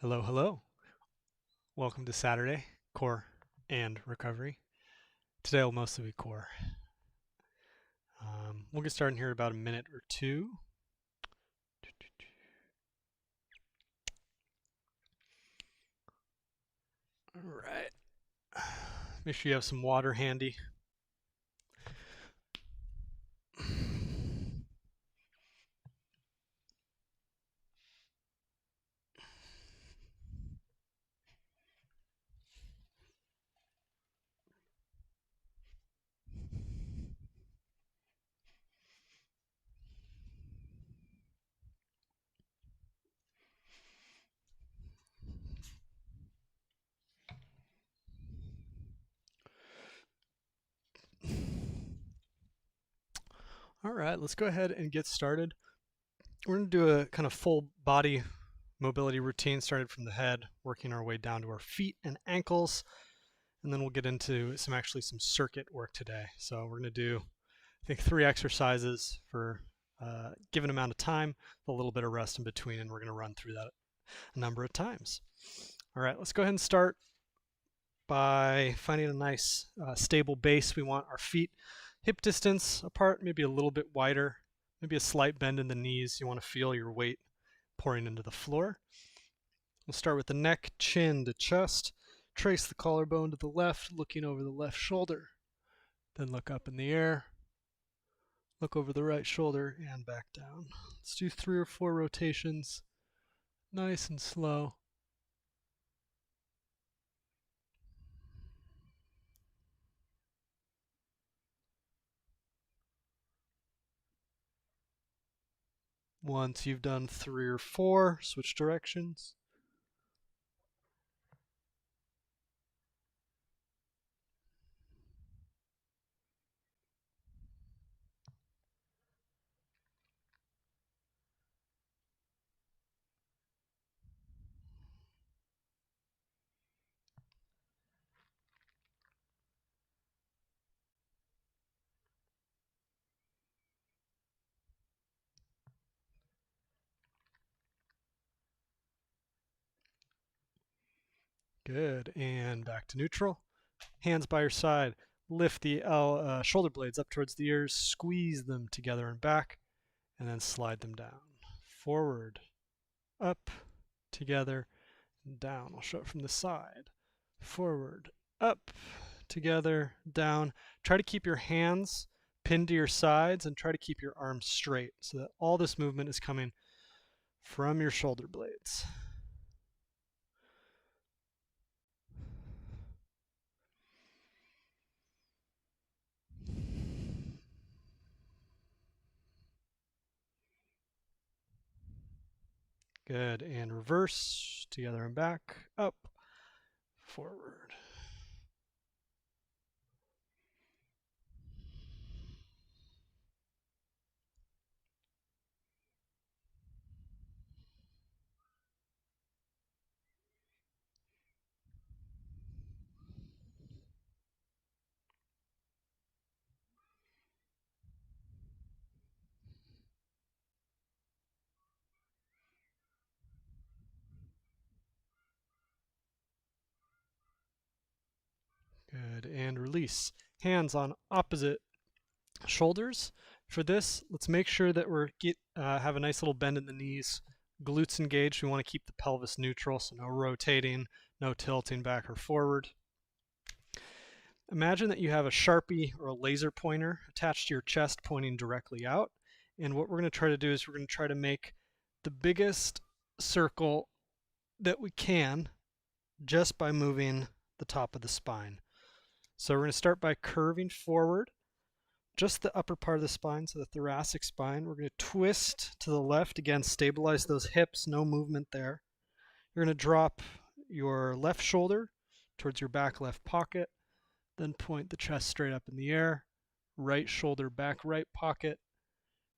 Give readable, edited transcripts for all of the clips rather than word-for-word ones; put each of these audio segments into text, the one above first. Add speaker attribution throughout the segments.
Speaker 1: Hello, hello. Welcome to Saturday, core and recovery. Today will mostly be core. We'll get started here in about a minute or two. All right. Make sure you have some water handy. All right, let's go ahead and get started. We're going to do a kind of full body mobility routine, started from the head, working our way down to our feet and ankles, and then we'll get into some circuit work today. So we're going to do, I think, 3 exercises for a given amount of time, a little bit of rest in between, and we're going to run through that a number of times. All right, let's go ahead and start by finding a nice stable base. We want our feet hip distance apart, maybe a little bit wider, maybe a slight bend in the knees. You want to feel your weight pouring into the floor. We'll start with the neck, chin to chest. Trace the collarbone to the left, looking over the left shoulder. Then look up in the air. Look over the right shoulder and back down. Let's do 3 or 4 rotations, nice and slow. Once you've done 3 or 4, switch directions. Good, and back to neutral. Hands by your side. Lift the shoulder blades up towards the ears, squeeze them together and back, and then slide them down. Forward, up, together, and down. I'll show it from the side. Forward, up, together, down. Try to keep your hands pinned to your sides and try to keep your arms straight so that all this movement is coming from your shoulder blades. Good, and reverse, together and back, up, forward. Good, and release. Hands on opposite shoulders. For this, let's make sure that we have a nice little bend in the knees, glutes engaged. We want to keep the pelvis neutral, so no rotating, no tilting back or forward. Imagine that you have a Sharpie or a laser pointer attached to your chest pointing directly out. And what we're going to try to do is we're going to try to make the biggest circle that we can just by moving the top of the spine. So we're going to start by curving forward just the upper part of the spine, so the thoracic spine. We're going to twist to the left. Again, stabilize those hips, no movement there. You're going to drop your left shoulder towards your back left pocket, then point the chest straight up in the air. Right shoulder back right pocket,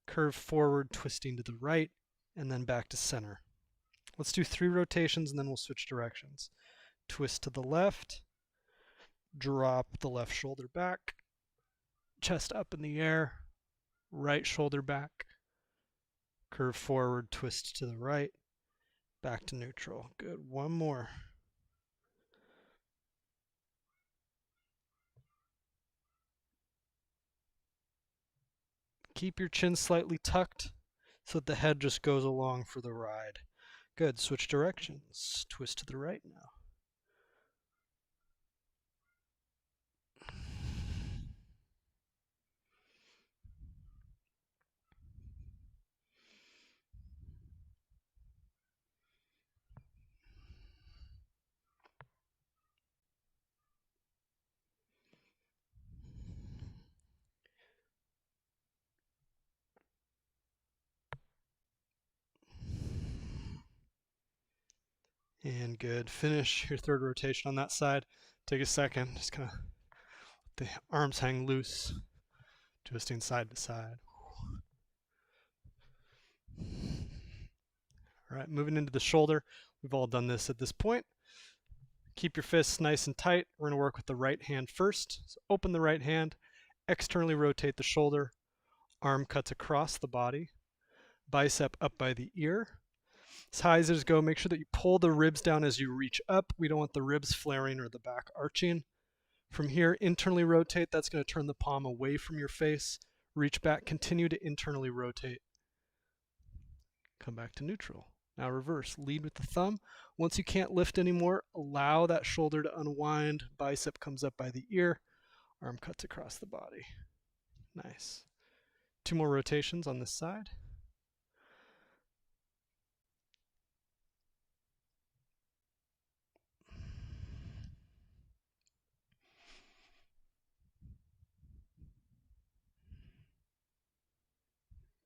Speaker 1: curve forward, twisting to the right, and then back to center. Let's do 3 rotations and then we'll switch directions. Twist to the left, drop the left shoulder back, chest up in the air, right shoulder back, curve forward, twist to the right, back to neutral. Good, one more. Keep your chin slightly tucked so that the head just goes along for the ride. Good, switch directions. Twist to the right now. And good. Finish your third rotation on that side. Take a second. Just kind of let the arms hang loose, twisting side to side. All right, moving into the shoulder. We've all done this at this point. Keep your fists nice and tight. We're going to work with the right hand first. So open the right hand, externally rotate the shoulder, arm cuts across the body, bicep up by the ear. As high as it go, make sure that you pull the ribs down as you reach up. We don't want the ribs flaring or the back arching. From here, internally rotate. That's going to turn the palm away from your face. Reach back, continue to internally rotate. Come back to neutral. Now reverse, lead with the thumb. Once you can't lift anymore, allow that shoulder to unwind. Bicep comes up by the ear. Arm cuts across the body. Nice. 2 more rotations on this side.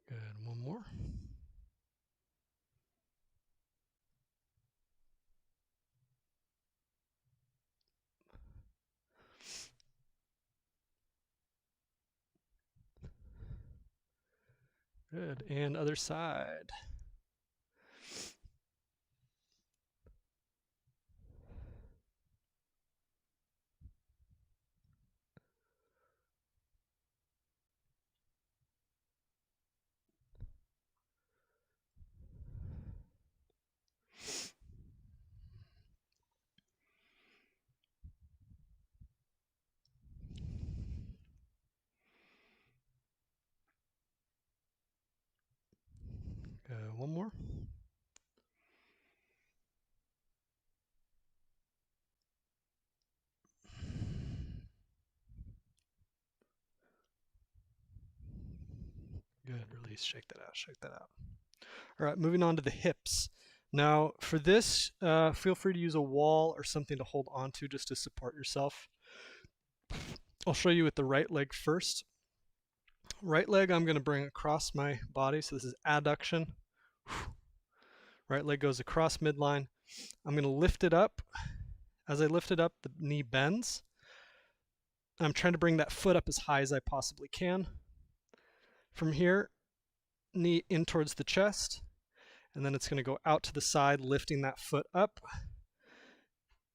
Speaker 1: Good, one more. Good, and other side. Good, one more. Good, release, shake that out, shake that out. All right, moving on to the hips. Now, for this, feel free to use a wall or something to hold onto just to support yourself. I'll show you with the right leg first. Right leg I'm going to bring across my body, so this is adduction. Right leg goes across midline. I'm going to lift it up. As I lift it up, the knee bends. I'm trying to bring that foot up as high as I possibly can. From here, knee in towards the chest, and then it's going to go out to the side, lifting that foot up,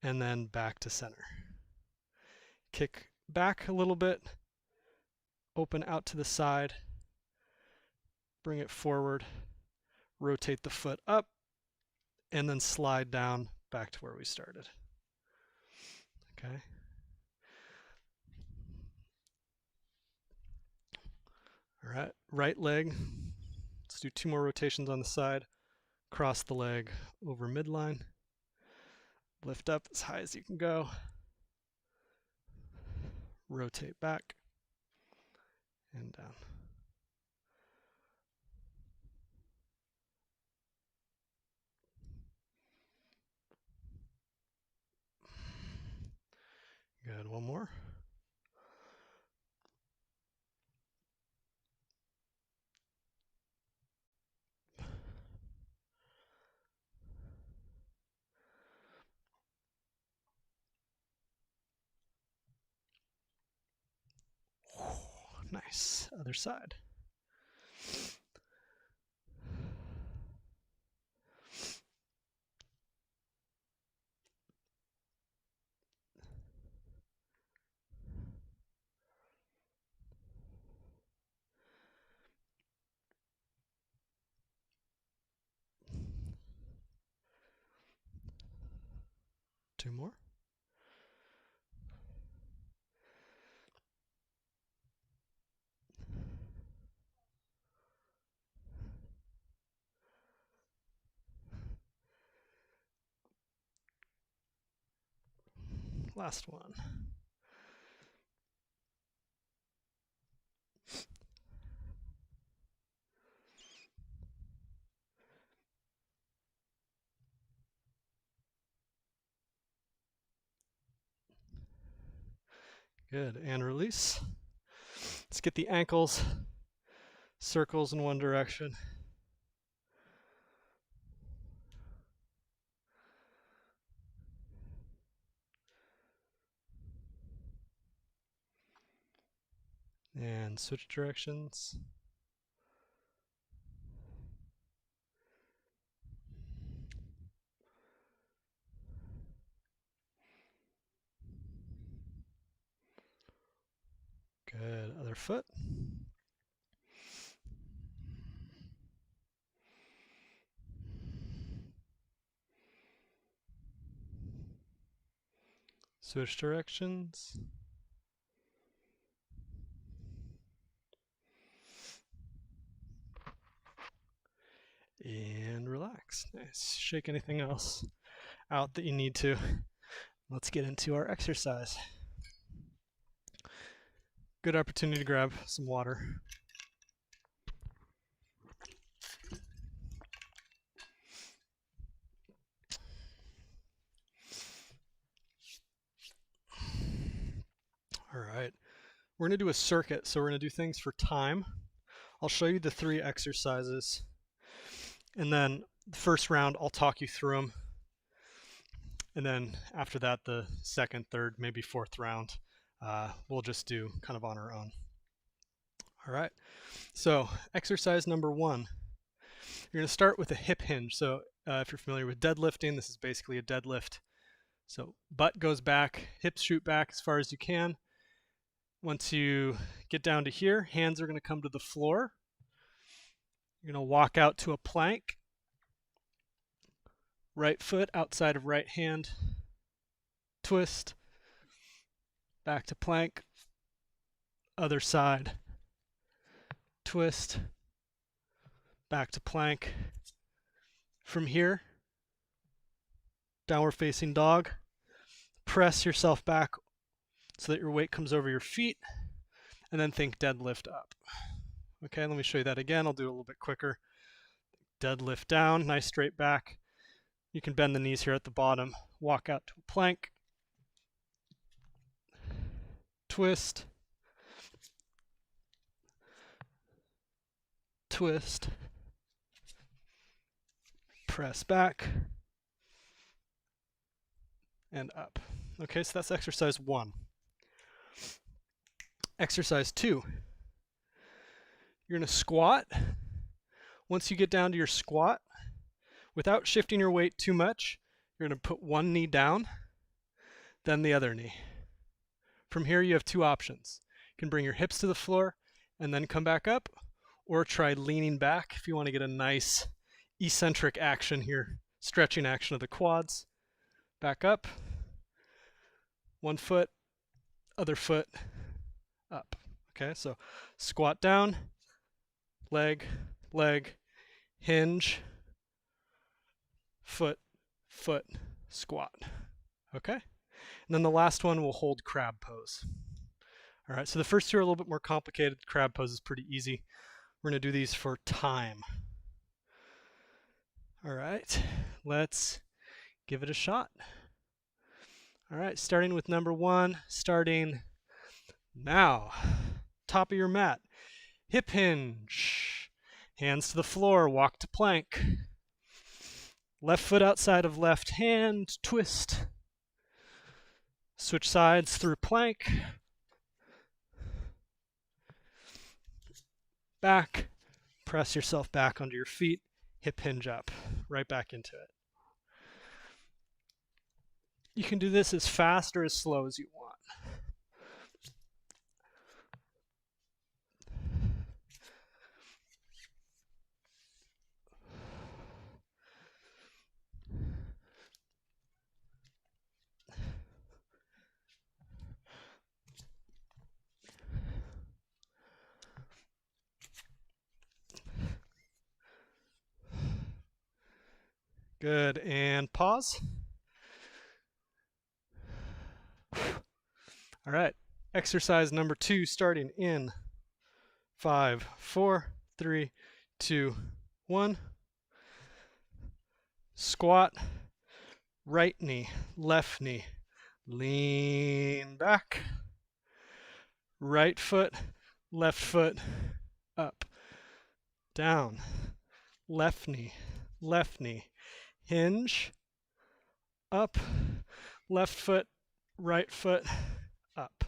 Speaker 1: and then back to center. Kick back a little bit, open out to the side, bring it forward, rotate the foot up, and then slide down back to where we started. Okay. All right, right leg. Let's do 2 more rotations on the side. Cross the leg over midline. Lift up as high as you can go. Rotate back and down. Good, one more. Nice, other side. 2 more. Last one. Good, and release. Let's get the ankles, circles in one direction. And switch directions. Good, other foot. Switch directions. And relax. Nice. Shake anything else out that you need to. Let's get into our exercise. Good opportunity to grab some water. All right. We're going to do a circuit, so we're going to do things for time. I'll show you the 3 exercises, and then the first round I'll talk you through them, and then after that the second, third, maybe fourth round we'll just do kind of on our own. All right, so exercise number 1, you're going to start with a hip hinge. So if you're familiar with deadlifting, this is basically a deadlift. So butt goes back, hips shoot back as far as you can. Once you get down to here, hands are going to come to the floor. You're going to walk out to a plank. Right foot outside of right hand. Twist. Back to plank. Other side. Twist. Back to plank. From here, downward facing dog. Press yourself back so that your weight comes over your feet, and then think deadlift up. Okay, let me show you that again. I'll do it a little bit quicker. Deadlift down, nice straight back. You can bend the knees here at the bottom. Walk out to a plank. Twist. Twist. Press back. And up. Okay, so that's exercise 1. Exercise 2. You're going to squat. Once you get down to your squat, without shifting your weight too much, you're going to put one knee down, then the other knee. From here, you have 2 options. You can bring your hips to the floor and then come back up, or try leaning back if you want to get a nice eccentric action here, stretching action of the quads. Back up, 1 foot, other foot, up. Okay, so squat down, leg, leg, hinge, foot, foot, squat. Okay, and then the last one we'll hold crab pose. All right, so the first 2 are a little bit more complicated. Crab pose is pretty easy. We're going to do these for time. All right, let's give it a shot. All right, starting with number 1, starting now. Top of your mat, hip hinge, hands to the floor, walk to plank. Left foot outside of left hand, twist. Switch sides through plank. Back, press yourself back onto your feet, hip hinge up, right back into it. You can do this as fast or as slow as you want. Good, and pause. All right, exercise number 2 starting in 5, 4, 3, 2, 1. Squat, right knee, left knee, lean back, right foot, left foot, up, down, left knee, hinge, up, left foot, right foot, up.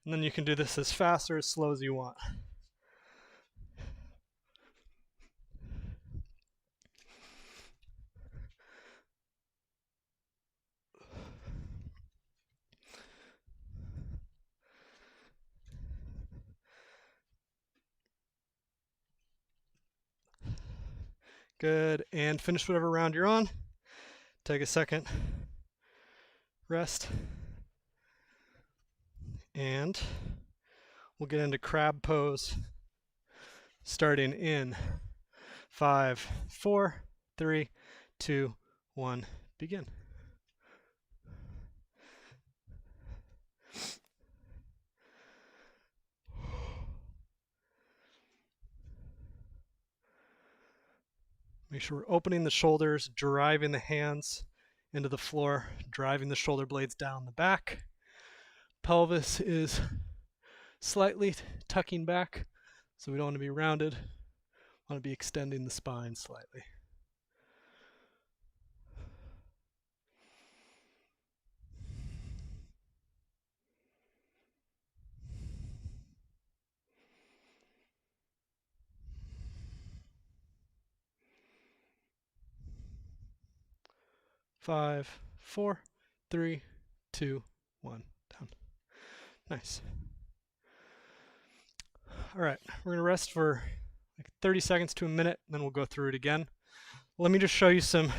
Speaker 1: And then you can do this as fast or as slow as you want. Good, and finish whatever round you're on. Take a second, rest, and we'll get into crab pose starting in 5, 4, 3, 2, 1, begin. Make sure we're opening the shoulders, driving the hands into the floor, driving the shoulder blades down the back. Pelvis is slightly tucking back, so we don't want to be rounded. We want to be extending the spine slightly. Five, 4, 3, 2, 1, down. Nice. All right, we're gonna rest for like 30 seconds to a minute, and then we'll go through it again. Let me just show you some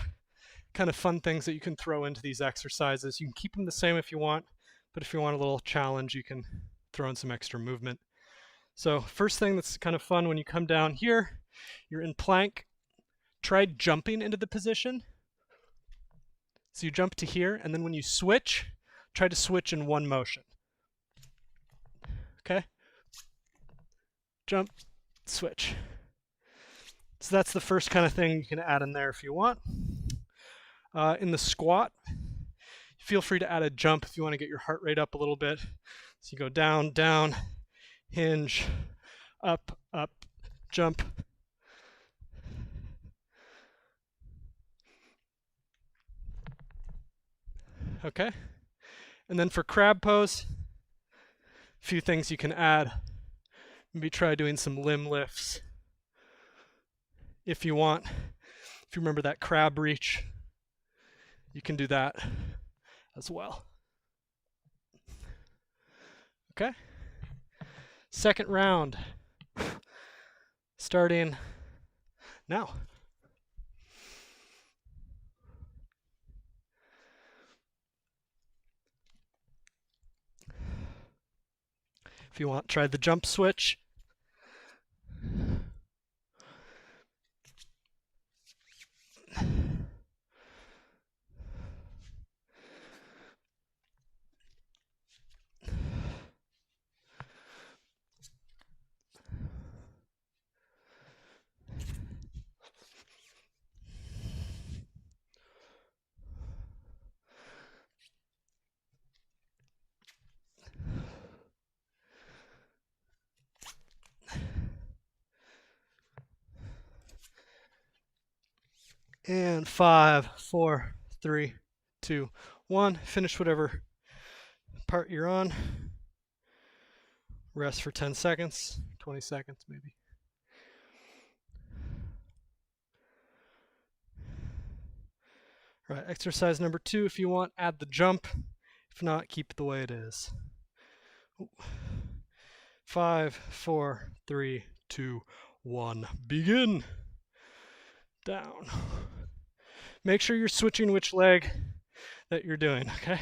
Speaker 1: kind of fun things that you can throw into these exercises. You can keep them the same if you want, but if you want a little challenge, you can throw in some extra movement. So first thing that's kind of fun, when you come down here, you're in plank, try jumping into the position. So you jump to here, and then when you switch, try to switch in one motion. Okay? Jump, switch. So that's the first kind of thing you can add in there if you want. In the squat, feel free to add a jump if you want to get your heart rate up a little bit. So you go down, down, hinge, up, up, jump. Okay? And then for crab pose, a few things you can add. Maybe try doing some limb lifts if you want. If you remember that crab reach, you can do that as well. Okay? Second round, starting now. If you want, try the jump switch. And 5, 4, 3, 2, 1. Finish whatever part you're on. Rest for 10 seconds, 20 seconds maybe. All right, exercise number 2. If you want, add the jump. If not, keep it the way it is. 5, 4, 3, 2, 1. Begin. Down. Make sure you're switching which leg that you're doing, okay?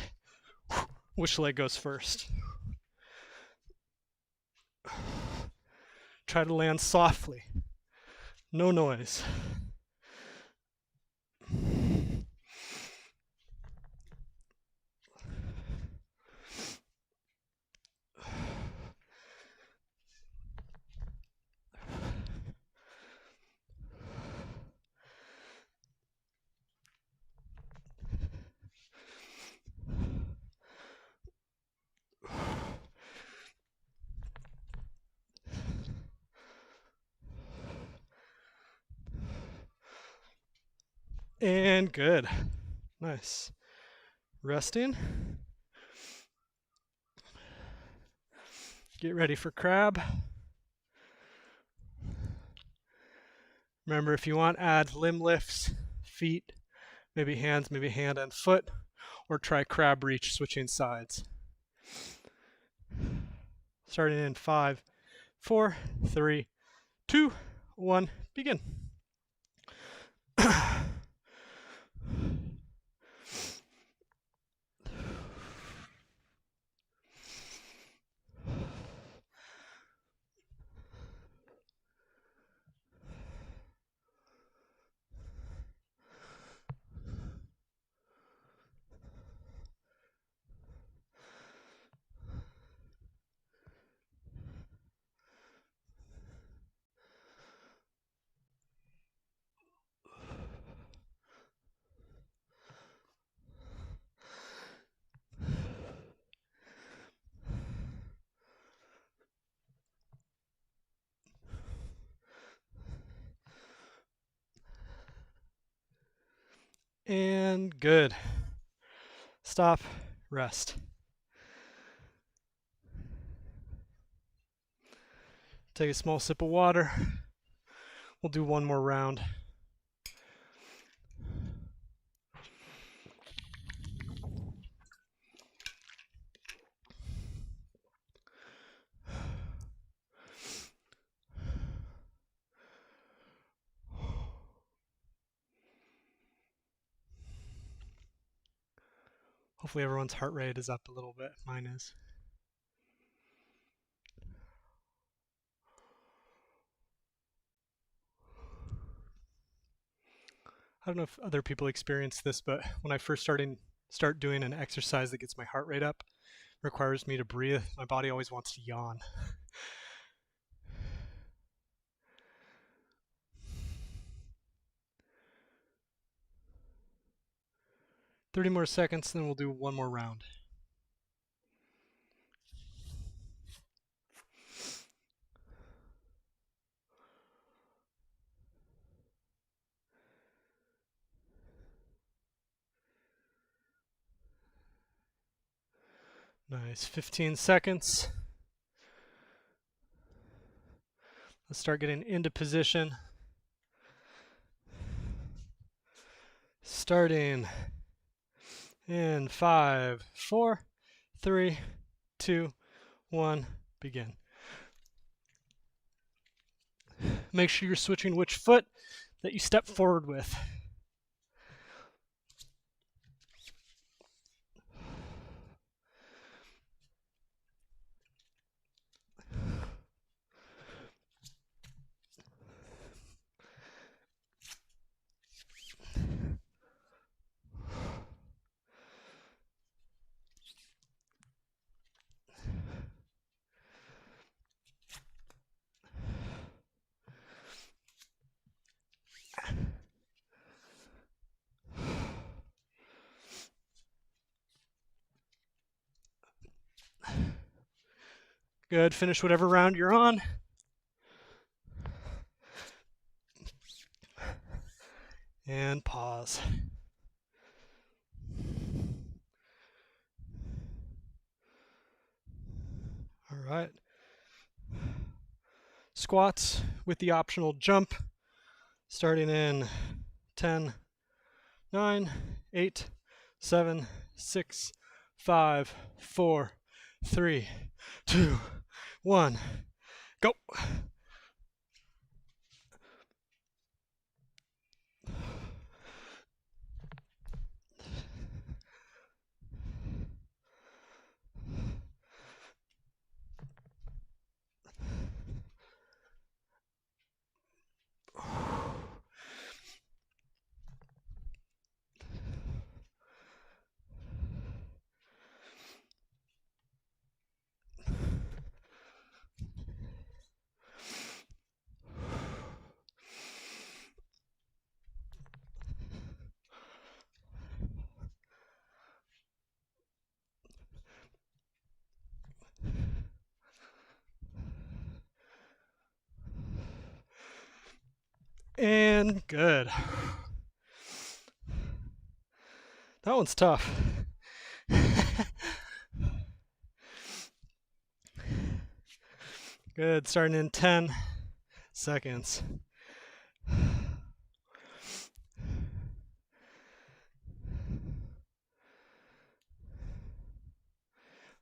Speaker 1: Which leg goes first? Try to land softly. No noise. And good. Nice. Resting. Get ready for crab. Remember, if you want, add limb lifts, feet, maybe hands, maybe hand and foot, or try crab reach, switching sides. Starting in 5, 4, 3, 2, 1, begin. And good. Stop, rest. Take a small sip of water. We'll do one more round. Hopefully everyone's heart rate is up a little bit. Mine is. I don't know if other people experience this, but when I first start doing an exercise that gets my heart rate up, requires me to breathe, my body always wants to yawn. 30 more seconds, then we'll do one more round. Nice, 15 seconds. Let's start getting into position. Starting in 5, 4, 3, 2, 1, begin. Make sure you're switching which foot that you step forward with. Good, finish whatever round you're on. And pause. All right. Squats with the optional jump, starting in 10, 9, 8, 7, 6, 5, 4, 3, 2, 1, go. And good. That one's tough. Good, starting in 10 seconds.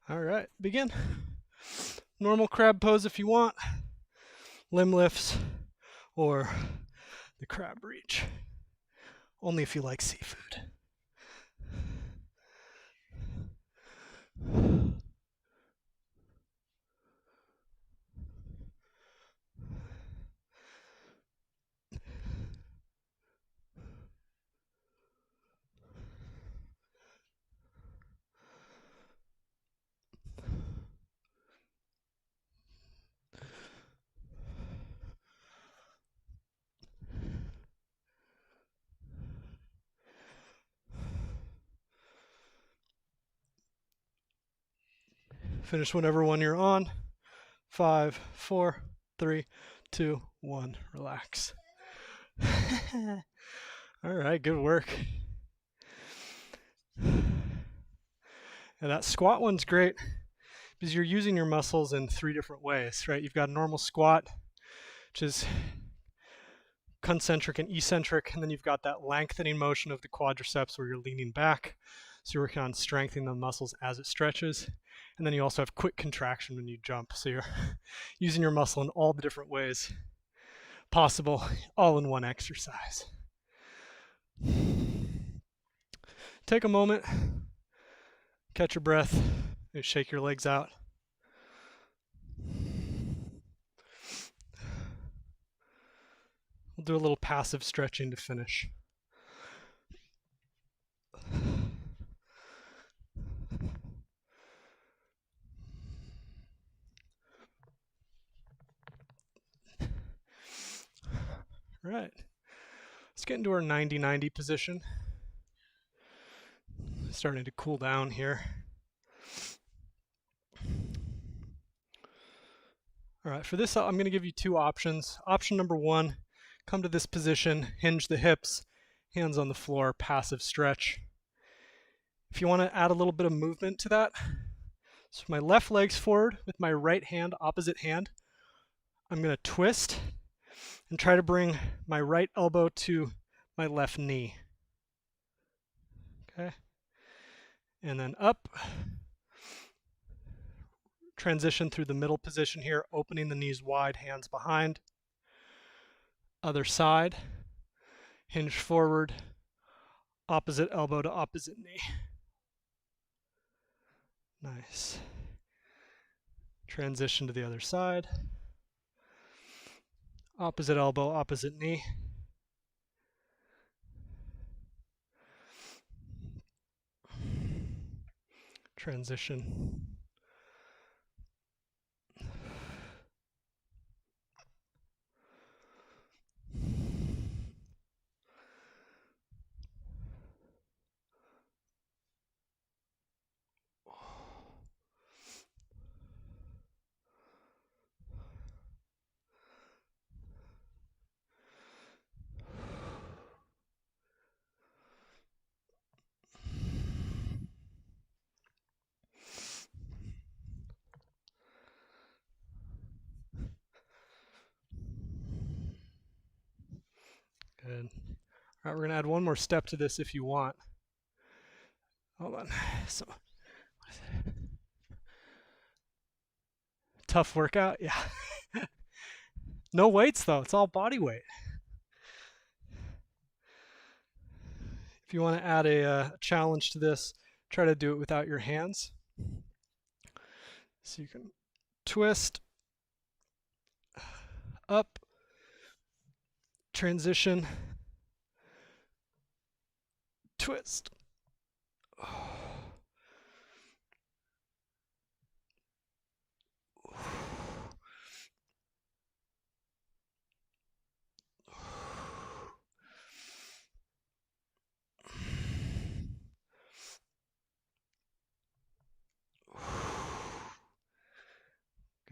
Speaker 1: All right, begin. Normal crab pose if you want, limb lifts, or the crab reach. Only if you like seafood. Finish whenever one you're on. 5, 4, 3, 2, 1. Relax. All right, good work. And that squat one's great because you're using your muscles in 3 different ways, right? You've got a normal squat, which is concentric and eccentric, and then you've got that lengthening motion of the quadriceps where you're leaning back. So you're working on strengthening the muscles as it stretches. And then you also have quick contraction when you jump. So you're using your muscle in all the different ways possible, all in one exercise. Take a moment, catch your breath, and shake your legs out. We'll do a little passive stretching to finish. All right, let's get into our 90-90 position. Starting to cool down here. All right, for this, I'm going to give you 2 options. Option number 1, come to this position, hinge the hips, hands on the floor, passive stretch. If you want to add a little bit of movement to that, so my left leg's forward with my right hand, opposite hand. I'm going to twist and try to bring my right elbow to my left knee. Okay. And then up. Transition through the middle position here, opening the knees wide, hands behind. Other side. Hinge forward, opposite elbow to opposite knee. Nice. Transition to the other side. Opposite elbow, opposite knee. Transition. Good. All right, we're going to add one more step to this if you want. Hold on. So, tough workout? Yeah. No weights though, it's all body weight. If you want to add a challenge to this, try to do it without your hands. So you can twist, up, transition, twist.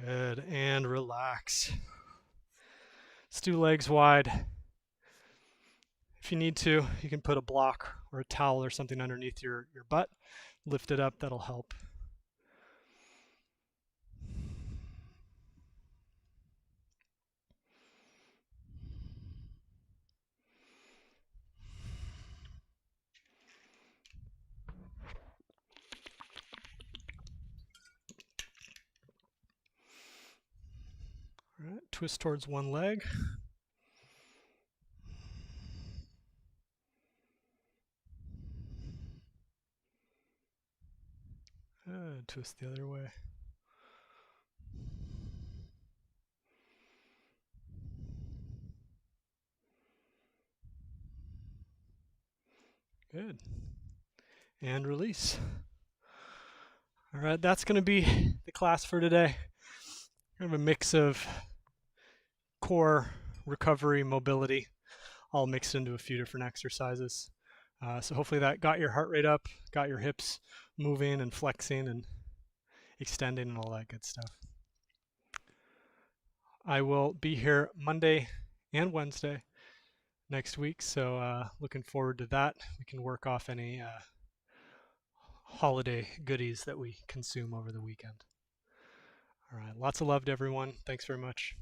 Speaker 1: Good, and relax. Let's do legs wide. If you need to, you can put a block or a towel or something underneath your butt. Lift it up, that'll help. All right, twist towards one leg. Twist the other way. Good. And release. All right, that's going to be the class for today. Kind of a mix of core, recovery, mobility, all mixed into a few different exercises. So hopefully that got your heart rate up, got your hips moving and flexing and extending and all that good stuff. I will be here Monday and Wednesday next week, so looking forward to that. We can work off any holiday goodies that we consume over the weekend. All right, lots of love to everyone. Thanks very much.